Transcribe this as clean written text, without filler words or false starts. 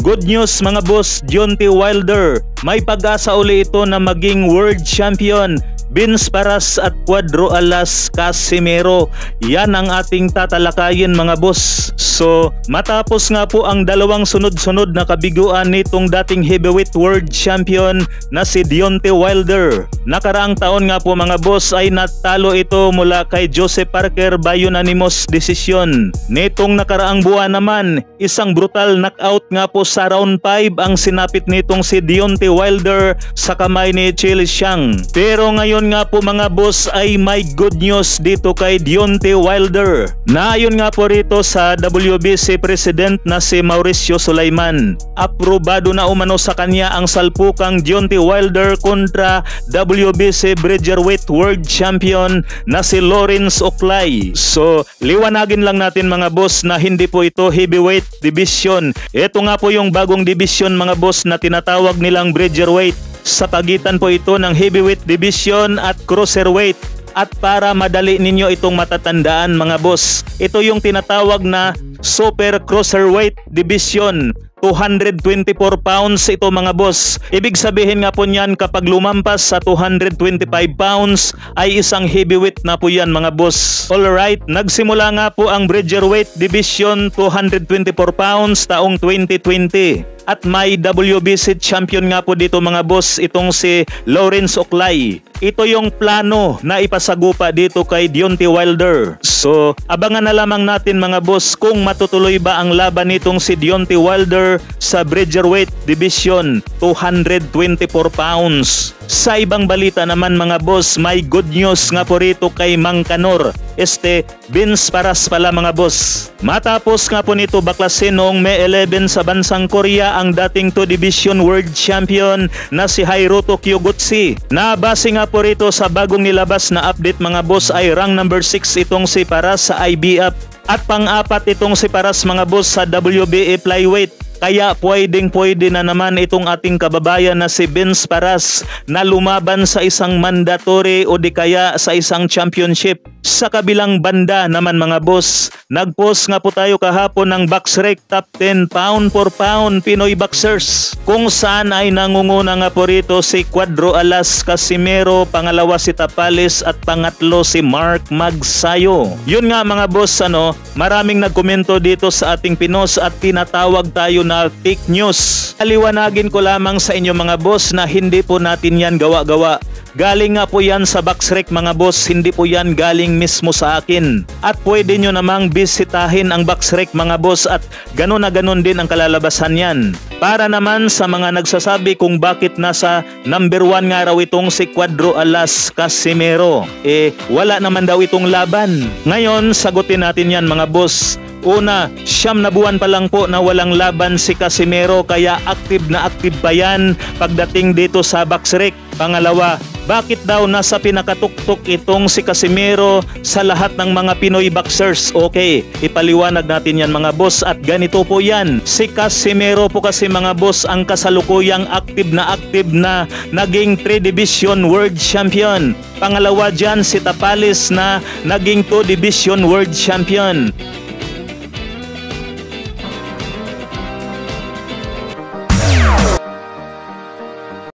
Good news mga boss, Deontay Wilder. May pag-asa uli ito na maging world champion. Vince Paras at Cuadro Alas Casimero. Yan ang ating tatalakayin mga boss. So, matapos nga po ang dalawang sunod-sunod na kabiguan nitong dating heavyweight world champion na si Deontay Wilder. Nakaraang taon nga po mga boss ay natalo ito mula kay Joseph Parker by unanimous decision. Nitong nakaraang buwan naman, isang brutal knockout nga po sa round 5 ang sinapit nitong si Deontay Wilder sa kamay ni Chili Xiang. Pero ngayon nga po mga boss ay may good news dito kay Deontay Wilder. Naayon nga po rito sa WBC President na si Mauricio Sulaiman. Aprobado na umano sa kanya ang salpukang Deontay Wilder kontra WBC Bridgerweight World Champion na si Lawrence Oklay. So liwanagin lang natin mga boss na hindi po ito heavyweight division. Ito nga po yung bagong division mga boss na tinatawag nilang Bridgerweight. Sa pagitan po ito ng heavyweight division at cruiserweight. At para madali ninyo itong matatandaan mga boss, ito yung tinatawag na super cruiserweight division. 224 pounds ito mga boss. Ibig sabihin nga po niyan kapag lumampas sa 225 pounds ay isang heavyweight na po yan mga boss. Alright, nagsimula nga po ang Bridgerweight Division 224 pounds taong 2020. At may WBC champion nga po dito mga boss, itong si Lawrence Oklay. Ito yung plano na ipasagupa dito kay Deontay Wilder. So, abangan na lamang natin mga boss kung matutuloy ba ang laban nitong si Deontay Wilder sa Bridgerweight Division 224 pounds. Sa ibang balita naman mga boss, may good news nga po rito kay Mang Kanor. Vince Paras pala mga boss. Matapos nga po nito baklasin noong May 11 sa bansang Korea ang dating 2 Division World Champion na si Hiroto Kyogotsi. Nabase nga po rito sa bagong nilabas na update mga boss ay rank number 6 itong si Paras sa IBF at pang-apat itong si Paras mga boss sa WBA Flyweight. Kaya pwede na naman itong ating kababayan na si Vince Paras na lumaban sa isang mandatory o di kaya sa isang championship. Sa kabilang banda naman mga boss, nag-post nga po tayo kahapon ng BoxRec Top 10 Pound for Pound Pinoy Boxers, kung saan ay nangunguna nga po rito si Cuadro Alas Casimero, pangalawa si Tapales at pangatlo si Mark Magsayo. Yun nga mga boss, maraming nagkomento dito sa ating pinos at tinatawag tayo na fake news. Aliwanagin ko lamang sa inyo mga boss na hindi po natin yan gawa-gawa. Galing nga po yan sa BoxRec mga boss, hindi po yan galing mismo sa akin. At pwede nyo namang bisitahin ang BoxRec mga boss at ganon na ganon din ang kalalabasan yan. Para naman sa mga nagsasabi kung bakit nasa number 1 nga raw itong si Cuadro Alas Casimero, wala naman daw itong laban. Ngayon sagutin natin yan mga boss. Una, 9 na buwan pa lang po na walang laban si Casimero kaya active na active pa yan pagdating dito sa BoxRec. Pangalawa, bakit daw nasa pinakatuktok itong si Casimero sa lahat ng mga Pinoy boxers? Okay, ipaliwanag natin yan mga boss at ganito po yan. Si Casimero po kasi mga boss ang kasalukuyang active na naging 3 Division World Champion. Pangalawa dyan si Tapales na naging 2 Division World Champion.